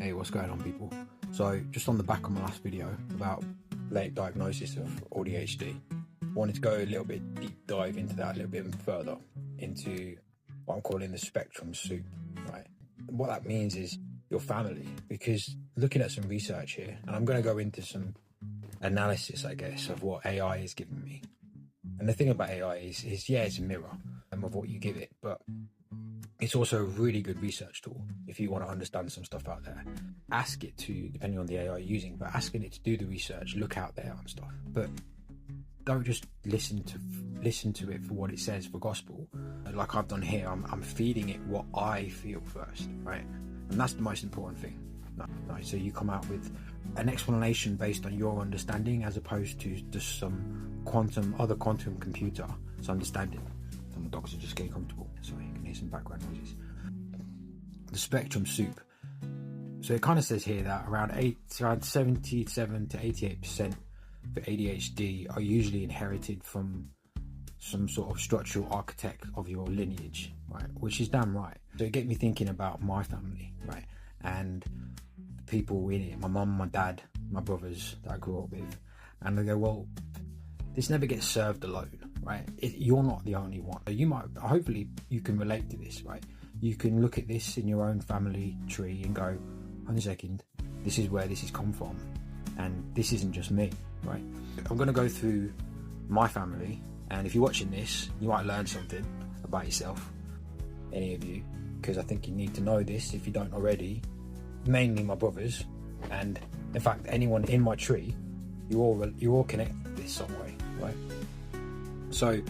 Hey, what's going on, people? So just on the back of my last video about late diagnosis of ADHD, wanted to go a little bit deep dive into that a little bit further, into what I'm calling the spectrum soup, right? What that means is your family, because looking at some research here, and I'm going to go into some analysis, I guess, of what AI is giving me. And the thing about AI is yeah, it's a mirror of what you give it, but it's also a really good research tool if you want to understand some stuff out there. Ask it to, depending on the AI you're using, but asking it to do the research, look out there and stuff. But don't just listen to it for what it says for gospel. Like I've done here, I'm feeding it what I feel first, right? And that's the most important thing. Right? So you come out with an explanation based on your understanding as opposed to just some other quantum computer. So understanding. And the dogs are just getting comfortable. Sorry, you can hear some background noises. The spectrum soup. So it kind of says here that around 77 to 88% for ADHD are usually inherited from some sort of structural architect of your lineage, right? Which is damn right. So it get me thinking about my family, right? And the people in it, my mum, my dad, my brothers that I grew up with. And I go, well, this never gets served alone, right? You're not the only one. You might, hopefully you can relate to this, right? You can look at this in your own family tree and go, hold a second, this is where this has come from. And this isn't just me, right? I'm going to go through my family. And if you're watching this, you might learn something about yourself, any of you, because I think you need to know this if you don't already. Mainly my brothers. And in fact, anyone in my tree, you're all connected to this some way, right? So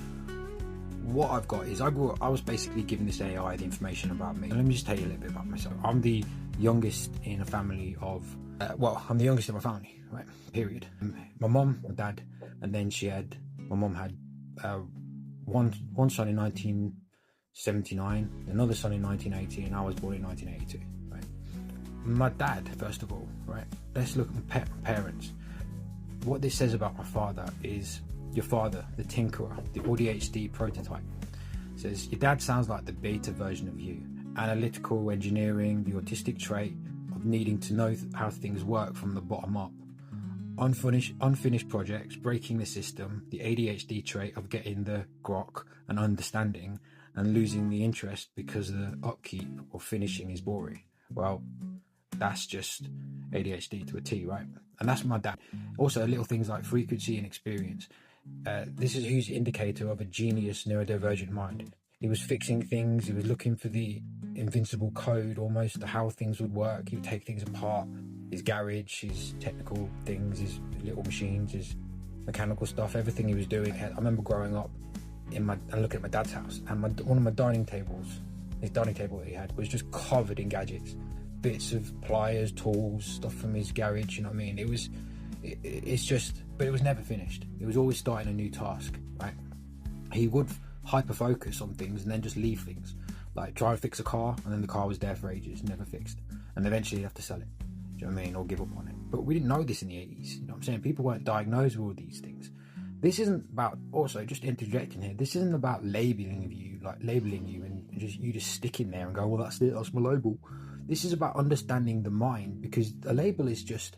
what I've got is I was basically giving this AI the information about me. And let me just tell you a little bit about myself. I'm the youngest in a family of, I'm the youngest in my family, right? Period. My mum, my dad, and then my mum had one son in 1979, another son in 1980, and I was born in 1982, right? My dad, first of all, right? Let's look at my parents. What this says about my father is your father, the tinkerer, the ADHD prototype. It says your dad sounds like the beta version of you. Analytical, engineering, the autistic trait of needing to know how things work from the bottom up. Unfinished projects, breaking the system, the ADHD trait of getting the grok and understanding and losing the interest because the upkeep or finishing is boring. Well, that's just ADHD to a T, right? And that's my dad. Also, little things like frequency and experience. This is a huge indicator of a genius neurodivergent mind. He was fixing things. He was looking for the invincible code almost to how things would work. He would take things apart. His garage, his technical things, his little machines, his mechanical stuff, everything he was doing. I remember growing up and looking at my dad's house, and one of my dining tables, his dining table that he had, was just covered in gadgets. Bits of pliers, tools, stuff from his garage, you know what I mean? But it was never finished. It was always starting a new task, right? He would hyper focus on things and then just leave things. Like try and fix a car, and then the car was there for ages, never fixed. And eventually you have to sell it, do you know what I mean? Or give up on it. But we didn't know this in the 80s, you know what I'm saying? People weren't diagnosed with all these things. This isn't about, also just interjecting here, this isn't about labeling you and just stick in there and go, well, that's it, that's my label. This is about understanding the mind, because the label is just,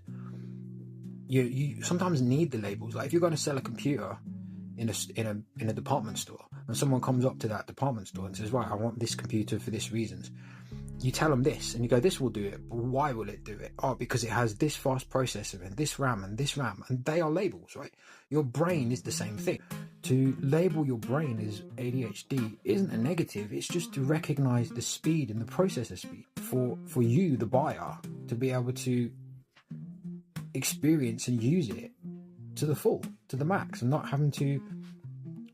you sometimes need the labels. Like if you're going to sell a computer in a department store, and someone comes up to that department store and says, right, I want this computer for this reasons. You tell them this, and you go, this will do it. But why will it do it? Oh, because it has this fast processor and this RAM, and they are labels, right? Your brain is the same thing. To label your brain as ADHD isn't a negative. It's just to recognize the speed and the processor speed for you, the buyer, to be able to experience and use it to the full, to the max, and not having to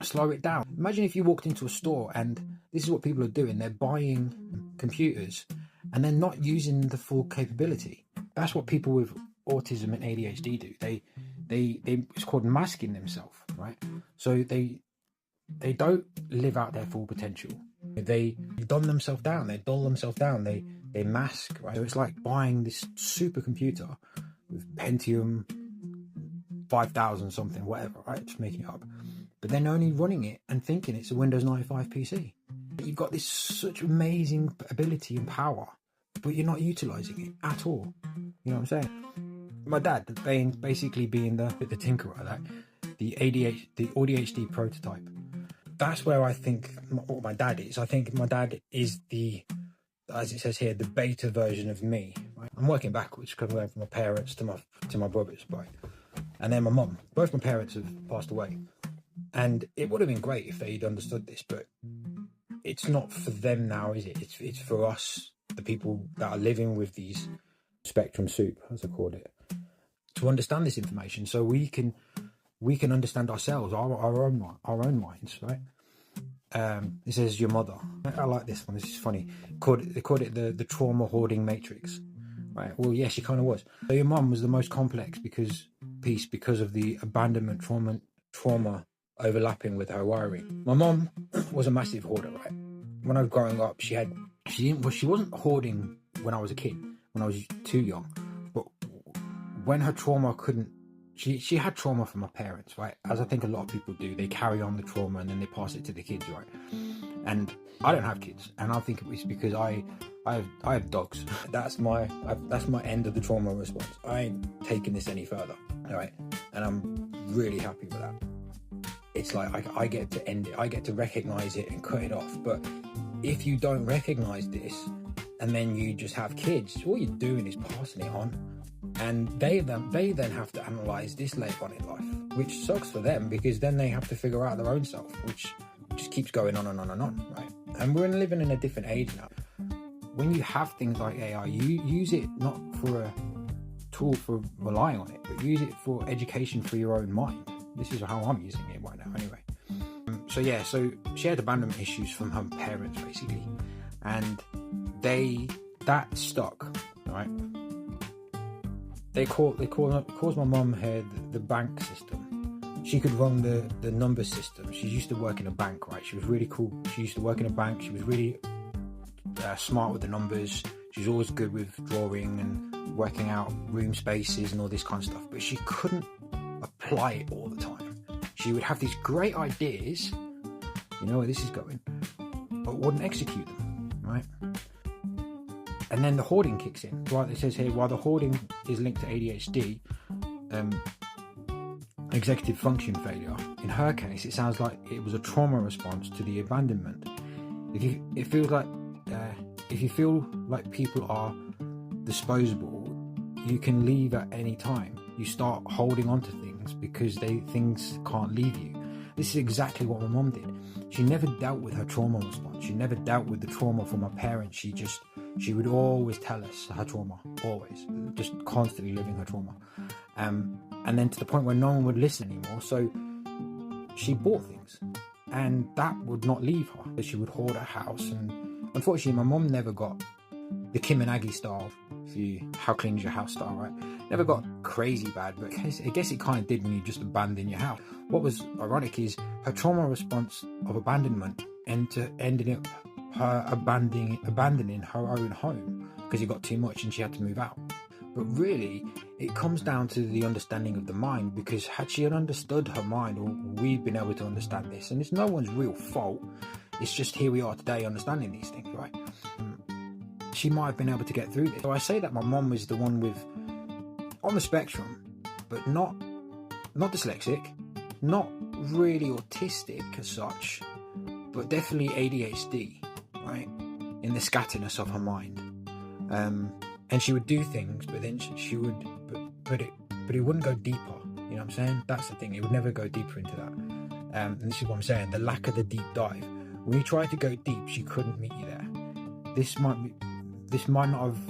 slow it down. Imagine if you walked into a store and this is what people are doing. They're buying computers and they're not using the full capability. That's what people with autism and ADHD do. They it's called masking themselves, right? So they don't live out their full potential. They dumb themselves down. They dull themselves down. They mask, right? So it's like buying this supercomputer with Pentium 5000 something, whatever, right? Just making it up. But then only running it and thinking it's a Windows 95 PC. You've got this such amazing ability and power but you're not utilizing it at all. You know what I'm saying? My dad, basically being the tinkerer, that the ADHD Prototype. That's where I think what my dad is. I think my dad is as it says here, the beta version of me. Right? I'm working backwards because I'm going from my parents to my brothers, right? And then my mum. Both my parents have passed away, and it would have been great if they'd understood this, but it's not for them now, is it? It's for us, the people that are living with these spectrum soup, as I call it, to understand this information, so we can understand ourselves, our own minds, right? It says your mother. I like this one. This is funny. They called it the Trauma Hoarding Matrix, right? Well, yeah, she kind of was. So your mum was the most complex because of the abandonment trauma overlapping with her wiring. My mum was a massive hoarder, right? When I was growing up, she wasn't hoarding when I was a kid, when I was too young, but when her trauma couldn't. She had trauma from her parents, right? As I think a lot of people do. They carry on the trauma and then they pass it to the kids, right? And I don't have kids, and I think it's because I have dogs. That's my end of the trauma response. I ain't taking this any further, all right? And I'm really happy with that. It's like I get to end it. I get to recognize it and cut it off. But if you don't recognize this and then you just have kids, all you're doing is passing it on. And they then have to analyze this later on in life, which sucks for them, because then they have to figure out their own self, which just keeps going on and on and on, right? And we're living in a different age now. When you have things like AI, you use it not for a tool for relying on it, but use it for education for your own mind. This is how I'm using it right now, anyway. So she had abandonment issues from her parents, basically, and that stuck, right? They calls my mum here the bank system. She could run the number system. She used to work in a bank, right? She was really cool. She used to work in a bank. She was really smart with the numbers. She was always good with drawing and working out room spaces and all this kind of stuff. But she couldn't apply it all the time. She would have these great ideas, you know where this is going, but wouldn't execute them, right? And then the hoarding kicks in. Right, it says here, while the hoarding is linked to ADHD, executive function failure, in her case, it sounds like it was a trauma response to the abandonment. If you feel like people are disposable, you can leave at any time. You start holding on to things because things can't leave you. This is exactly what my mum did. She never dealt with her trauma response. She never dealt with the trauma from her parents. She would always tell us her trauma, always, just constantly living her trauma. And then to the point where no one would listen anymore. So she bought things, and that would not leave her. She would hoard her house, and unfortunately my mum never got the Kim and Aggie style, how clean is your house style, right? Never got crazy bad, but I guess it kind of did when you just abandon your house. What was ironic is her trauma response of abandonment ended up her abandoning her own home because it got too much and she had to move out. But really, it comes down to the understanding of the mind, because had she understood her mind, or we've been able to understand this, and it's no one's real fault, it's just here we are today understanding these things, right? She might have been able to get through this. So I say that my mum was the one on the spectrum, but not dyslexic, not really autistic as such, but definitely ADHD, right? In the scatterness of her mind. And she would do things, but then she would, but it wouldn't go deeper. You know what I'm saying? That's the thing. It would never go deeper into that. And this is what I'm saying. The lack of the deep dive. When you tried to go deep, she couldn't meet you there. This might not have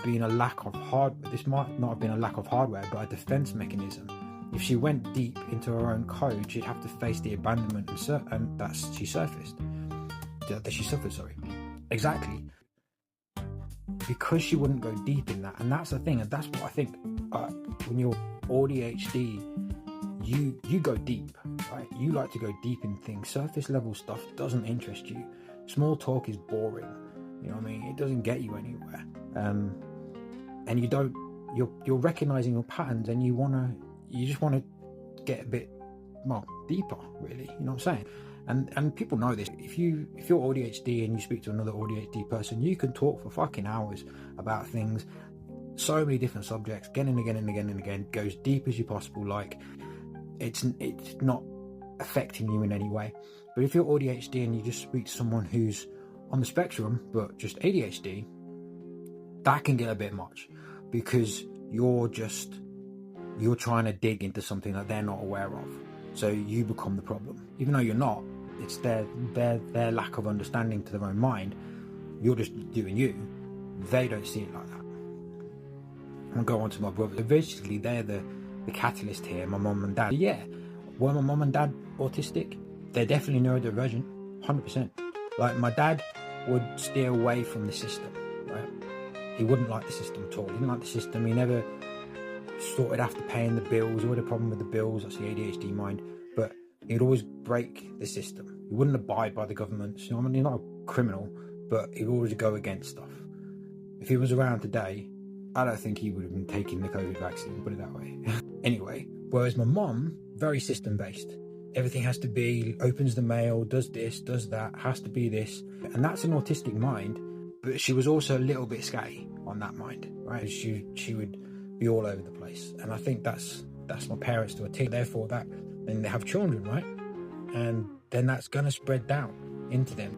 been a lack of hardware. This might not have been a lack of hardware, but a defense mechanism. If she went deep into her own code, she'd have to face the abandonment and that she suffered. Sorry, exactly. Because she wouldn't go deep in that, and that's the thing, and that's what I think. When you're ADHD, you go deep, right? You like to go deep in things. Surface level stuff doesn't interest you. Small talk is boring. You know what I mean? It doesn't get you anywhere. And you're recognizing your patterns, and you just want to get a bit deeper, really. You know what I'm saying? And people know this. If you're ADHD and you speak to another ADHD person, you can talk for fucking hours about things, so many different subjects, again and again and again and again, go as deep as you possible, like it's not affecting you in any way. But if you're ADHD and you just speak to someone who's on the spectrum but just ADHD, that can get a bit much, because you're trying to dig into something that they're not aware of, so you become the problem, even though you're not. It's their lack of understanding to their own mind. You're just doing you. They don't see it like that. I'll go on to my brother. Basically, they're the catalyst here, my mum and dad. Yeah, were my mum and dad autistic? They're definitely neurodivergent, 100%. Like, my dad would steer away from the system, right? He wouldn't like the system at all. He didn't like the system. He never sorted after paying the bills. He had a problem with the bills. That's the ADHD mind. But he'd always break the system. He wouldn't abide by the government. You know, I mean, he's not a criminal, but he'd always go against stuff. If he was around today, I don't think he would have been taking the COVID vaccine, put it that way. Anyway, whereas my mum, very system-based. Everything has to be, opens the mail, does this, does that, has to be this. And that's an autistic mind, but she was also a little bit scatty on that mind, right? She would be all over the place. And I think that's my parents to a T. Therefore, then they have children, right? And then that's going to spread down into them.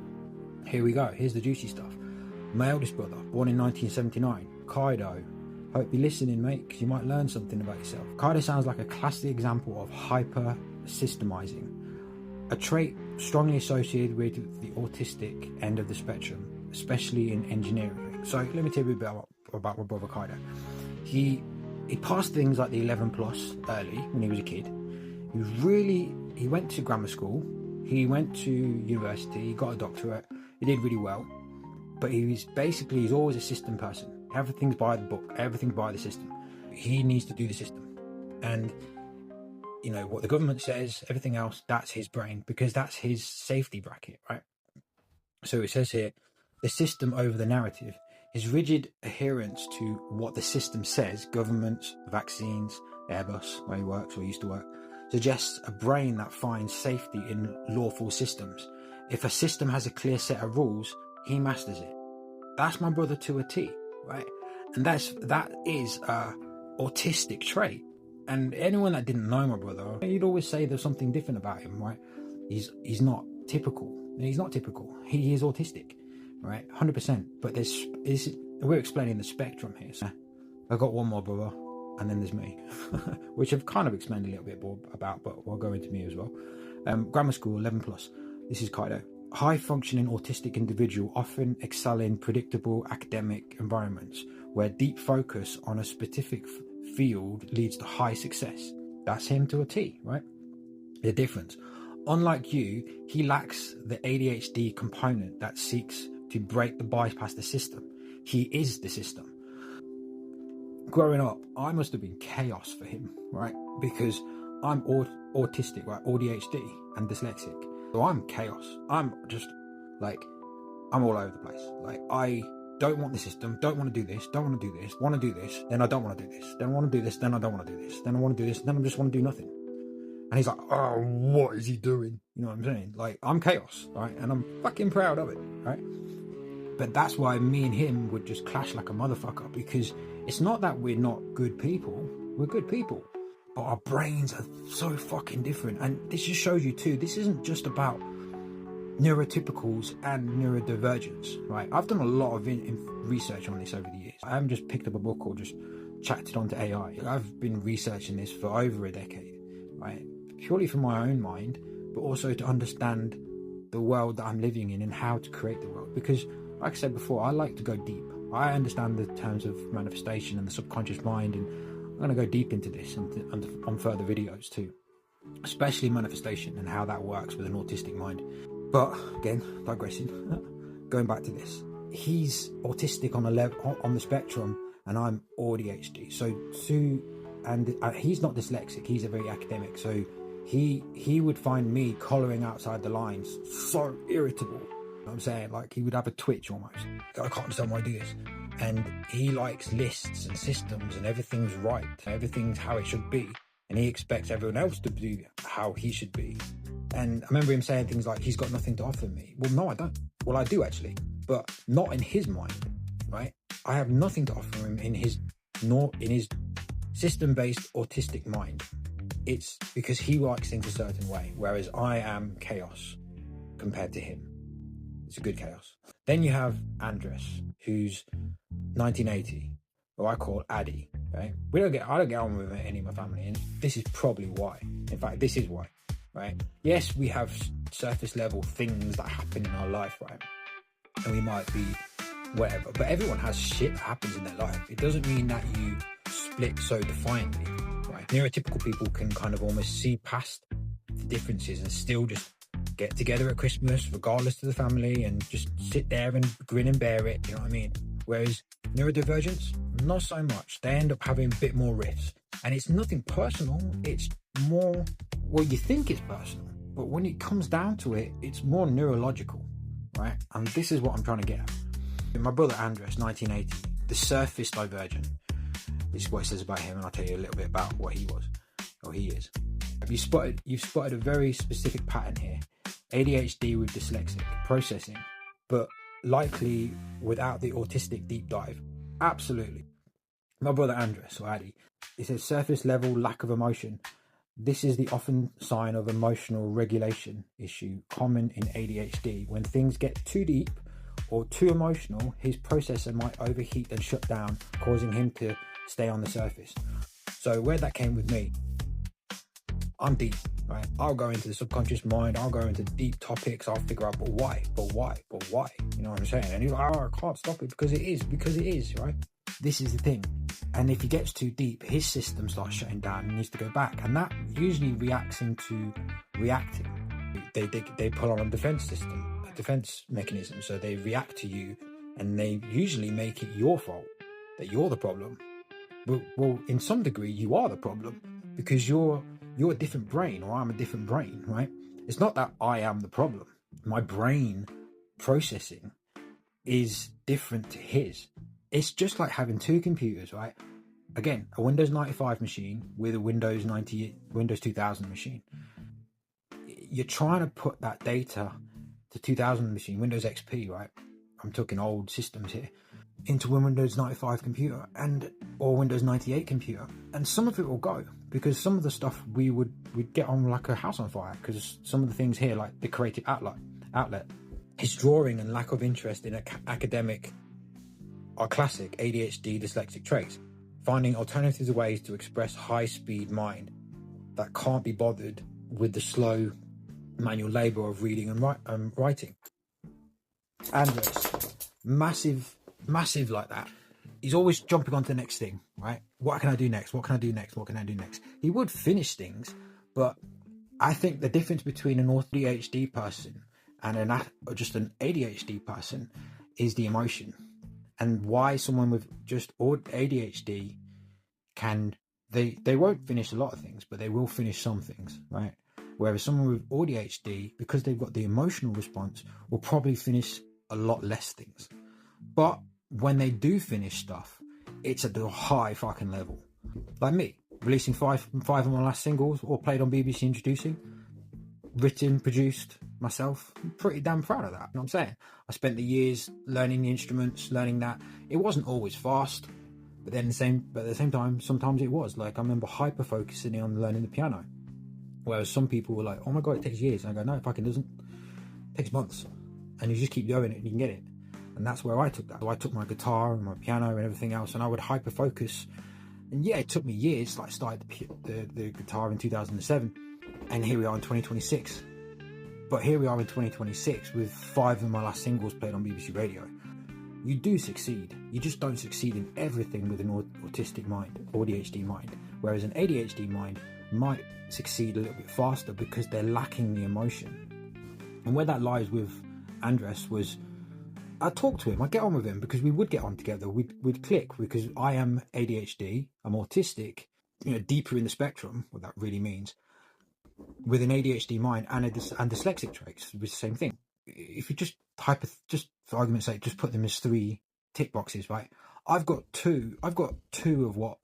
Here we go. Here's the juicy stuff. My eldest brother, born in 1979, Kaido. Hope you're listening, mate, because you might learn something about yourself. Kaido sounds like a classic example of hyper-systemizing, a trait strongly associated with the autistic end of the spectrum, especially in engineering. So let me tell you a bit about my brother Kaido. He passed things like the 11 plus early when he was a kid. He went to grammar school, he went to university, he got a doctorate, he did really well, but he's always a system person. Everything's by the book, everything's by the system. He needs to do the system. And, you know, what the government says, everything else, that's his brain, because that's his safety bracket, right? So it says here, the system over the narrative. His rigid adherence to what the system says, governments, vaccines, Airbus, where he works or used to work, suggests a brain that finds safety in lawful systems. If a system has a clear set of rules, he masters it. That's my brother to a T, right? And that is a autistic trait. And anyone that didn't know my brother, you'd always say there's something different about him, right? He's not typical. He's not typical. He is autistic, right? 100%. But we're explaining the spectrum here. So I've got one more brother, and then there's me, which I've kind of explained a little bit more about, but we'll go into me as well. Grammar school, 11 plus. This is Kaido. High-functioning autistic individual often excel in predictable academic environments where deep focus on a specific field leads to high success. That's him to a T, right? The difference. Unlike you, he lacks the ADHD component that seeks to break the bypass the system. He is the system. Growing up, I must have been chaos for him, right? Because I'm autistic, right? ADHD and dyslexic. So I'm chaos. I'm just like, I'm all over the place. Like, I don't want the system, don't want to do this, don't want to do this, want to do this, then I don't want to do this, then I want to do this, then I don't want to do this, then I want to do this, then I just want to do nothing. And he's like, oh, what is he doing? You know what I'm saying? Like, I'm chaos, right? And I'm fucking proud of it, right? But that's why me and him would just clash like a motherfucker, because it's not that we're not good people. We're good people. But our brains are so fucking different. And this just shows you too, this isn't just about neurotypicals and neurodivergence, right? I've done a lot of research on this over the years. I haven't just picked up a book or just chatted onto AI. I've been researching this for over a decade, right? Purely for my own mind, but also to understand the world that I'm living in and how to create the world. Because, like I said before, I like to go deep. I understand the terms of manifestation and the subconscious mind, and I'm going to go deep into this and on further videos too, especially manifestation and how that works with an autistic mind. But again, digressing, going back to this, he's autistic on a level on the spectrum, and I'm ADHD. And he's not dyslexic. He's a very academic. So he would find me colouring outside the lines so irritable. You know what I'm saying? Like, he would have a twitch almost. I can't understand why I do this. And he likes lists and systems and everything's right. Everything's how it should be. And he expects everyone else to do how he should be. And I remember him saying things like, he's got nothing to offer me. Well, no, I don't. Well, I do actually, but not in his mind, right? I have nothing to offer him in his system-based autistic mind. It's because he likes things a certain way, whereas I am chaos compared to him. It's a good chaos. Then you have Andres, who's 1980, who I call Addy, right? I don't get on with any of my family, and this is probably why. In fact, this is why, right? Yes, we have surface level things that happen in our life, right? And we might be whatever, but everyone has shit that happens in their life. It doesn't mean that you split so defiantly, right? Neurotypical people can kind of almost see past the differences and still just get together at Christmas, regardless of the family, and just sit there and grin and bear it, you know what I mean? Whereas neurodivergents, not so much. They end up having a bit more rifts. And it's nothing personal, it's more, well, you think it's personal, but when it comes down to it, it's more neurological, right? And this is what I'm trying to get at. My brother Andres, 1980, the surface divergent. This is what it says about him, and I'll tell you a little bit about what he was, or he is. You've spotted a very specific pattern here. ADHD with dyslexic processing, but likely without the autistic deep dive. Absolutely. My brother Andres, or Addy, it says surface level lack of emotion. This is the often sign of emotional regulation issue common in ADHD. When things get too deep or too emotional, his processor might overheat and shut down, causing him to stay on the surface. So where that came with me, I'm deep, right? I'll go into the subconscious mind, I'll go into deep topics, I'll figure out, but why? You know what I'm saying? And he's like, oh, I can't stop it because it is, right? This is the thing. And if he gets too deep, his system starts shutting down and needs to go back. And that usually reacts into reacting. They pull on a defense mechanism. So they react to you and they usually make it your fault, that you're the problem. Well, in some degree, you are the problem because you're a different brain, or I'm a different brain, right? It's not that I am the problem. My brain processing is different to his. It's just like having two computers, right? Again, a Windows 95 machine with a Windows 2000 machine. You're trying to put that data to 2000 machine, Windows XP, right? I'm talking old systems here, into a Windows 95 computer or Windows 98 computer, and some of it will go because some of the stuff we'd get on like a house on fire because some of the things here, like the creative outlet, his drawing and lack of interest in academic are classic ADHD dyslexic traits. Finding alternative ways to express high-speed mind that can't be bothered with the slow manual labor of reading and writing. Andres, massive like that. He's always jumping on to the next thing, right? What can I do next? What can I do next? What can I do next? He would finish things, but I think the difference between an ADHD person and just an ADHD person is the emotion. And why someone with just ADHD they won't finish a lot of things, but they will finish some things, right? Whereas someone with ADHD, because they've got the emotional response, will probably finish a lot less things. But when they do finish stuff, it's at the high fucking level. Like me, releasing five of my last singles, or played on BBC Introducing, written, produced myself. I'm pretty damn proud of that. You know what I'm saying? I spent the years learning the instruments, learning that. It wasn't always fast, but at the same time, sometimes it was. Like I remember hyper-focusing on learning the piano. Whereas some people were like, oh my God, it takes years. And I go, no, it fucking doesn't. It takes months. And you just keep doing it and you can get it. And that's where I took that. So I took my guitar and my piano and everything else, and I would hyper-focus. And yeah, it took me years. Like I started the guitar in 2007. And here we are in 2026. But here we are in 2026 with 5 of my last singles played on BBC Radio. You do succeed. You just don't succeed in everything with an autistic mind, ADHD mind. Whereas an ADHD mind might succeed a little bit faster because they're lacking the emotion. And where that lies with Andres was, I talk to him, I get on with him because we would get on together, we'd click because I am ADHD, I'm autistic, deeper in the spectrum, what that really means, with an ADHD mind and dyslexic traits, which is the same thing. If you just for argument's sake, just put them as 3 tick boxes, right? I've got two of what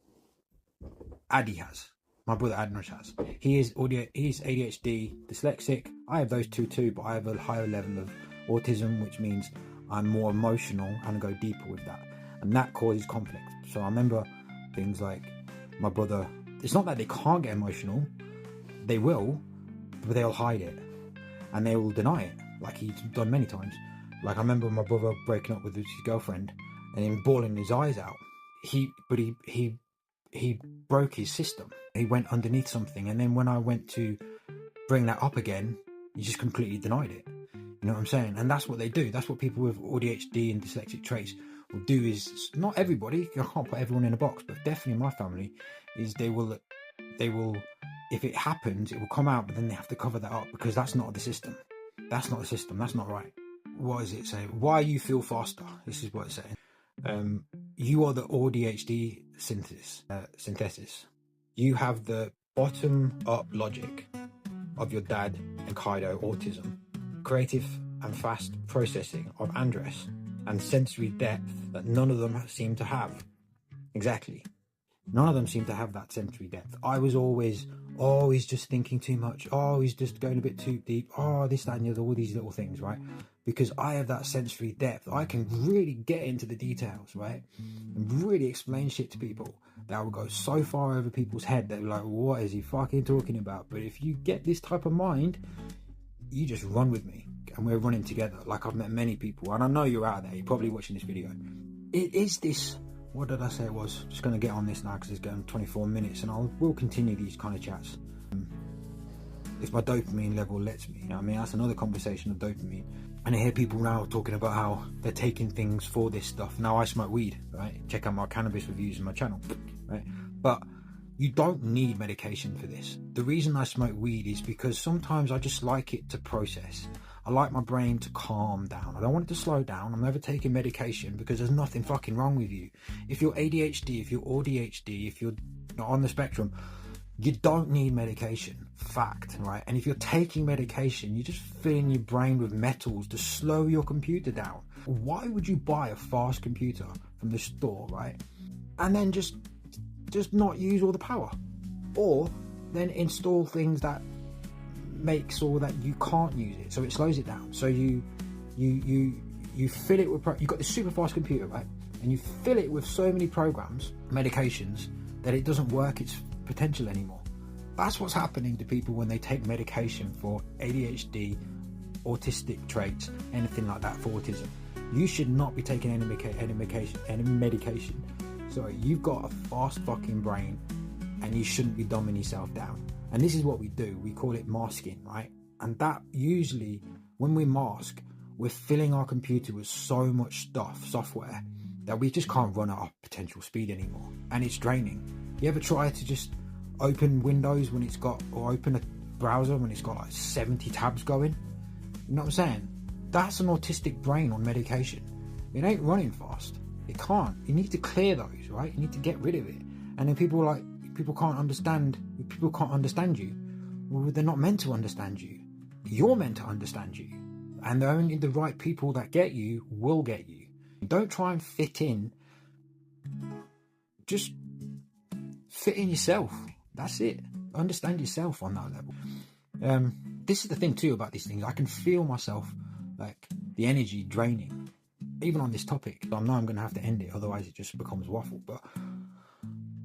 Addy has. My brother Adnan has. He is ADHD, dyslexic. I have those two too, but I have a higher level of autism, which means I'm more emotional and go deeper with that. And that causes conflict. So I remember things like my brother, it's not that they can't get emotional, they will, but they'll hide it. And they will deny it, like he's done many times. Like I remember my brother breaking up with his girlfriend and him bawling his eyes out. He broke his system. He went underneath something, and then when I went to bring that up again, he just completely denied it. You know what I'm saying? And that's what they do. That's what people with ADHD and dyslexic traits will do. Is not everybody, I can't put everyone in a box, but definitely in my family, is they will, if it happens, it will come out, but then they have to cover that up because that's not the system. That's not the system. That's not right. What does it say? Why you feel faster? This is what it's saying. You are the ADHD synthesis. You have the bottom-up logic of your dad and Kaido autism, creative and fast processing of Andres, and sensory depth that none of them seem to have. Exactly. None of them seem to have that sensory depth. I was always, oh, he's just thinking too much. Oh, he's just going a bit too deep. Oh, this, that, and the other, all these little things, right? Because I have that sensory depth. I can really get into the details, right? And really explain shit to people that will go so far over people's head. They're like, what is he fucking talking about? But if you get this type of mind, you just run with me. And we're running together. Like I've met many people. And I know you're out there. You're probably watching this video. It is this... What did I say it was? Just going to get on this now because it's going 24 minutes and we'll continue these kind of chats. If my dopamine level lets me. You know what I mean? That's another conversation of dopamine. And I hear people now talking about how they're taking things for this stuff. Now I smoke weed, right? Check out my cannabis reviews on my channel, right? But you don't need medication for this. The reason I smoke weed is because sometimes I just like it to process. I like my brain to calm down. I don't want it to slow down. I'm never taking medication because there's nothing fucking wrong with you. If you're ADHD, if you're ADHD, if you're not on the spectrum, you don't need medication. Fact, right? And if you're taking medication, you're just filling your brain with metals to slow your computer down. Why would you buy a fast computer from the store, right? And then just not use all the power? Or then install things that make so that you can't use it, so it slows it down. So you fill it with you've got this super fast computer, right? And you fill it with so many programs, medications, that it doesn't work its potential anymore. That's what's happening to people when they take medication for ADHD, autistic traits, anything like that for autism. You should not be taking any medication. Sorry, you've got a fast fucking brain and you shouldn't be dumbing yourself down. And this is what we do. We call it masking, right? And that usually, when we mask, we're filling our computer with so much software, that we just can't run at our potential speed anymore. And it's draining. You ever try to just open Windows when it's got, or open a browser when it's got like 70 tabs going? You know what I'm saying? That's an autistic brain on medication. It ain't running fast. It can't. You need to clear those, right? You need to get rid of it. And then people can't understand you. Well, they're not meant to understand you. You're meant to understand you. And only the right people that get you will get you. Don't try and fit in. Just fit in yourself. That's it. Understand yourself on that level. This is the thing too about these things. I can feel myself, like the energy draining, even on this topic. I know I'm going to have to end it, otherwise it just becomes waffle. But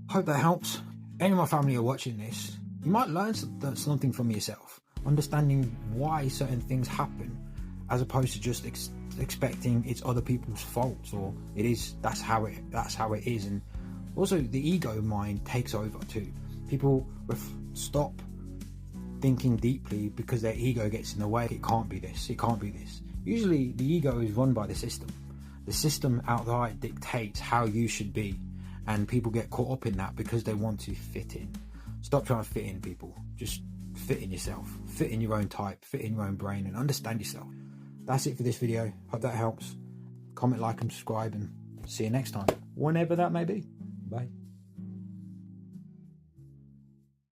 hope that helps. Any of my family are watching this. You might learn something from yourself, understanding why certain things happen, as opposed to just expecting it's other people's faults, or that's how it is. And also the ego mind takes over too. People stop thinking deeply because their ego gets in the way. It can't be this, it can't be this. Usually the ego is run by the system. The system outright dictates how you should be, and people get caught up in that because they want to fit in. Stop trying to fit in, people. Just fit in yourself, fit in your own type, fit in your own brain, and understand yourself. That's it for this video. Hope that helps. Comment, like, and subscribe, and see you next time, whenever that may be. Bye.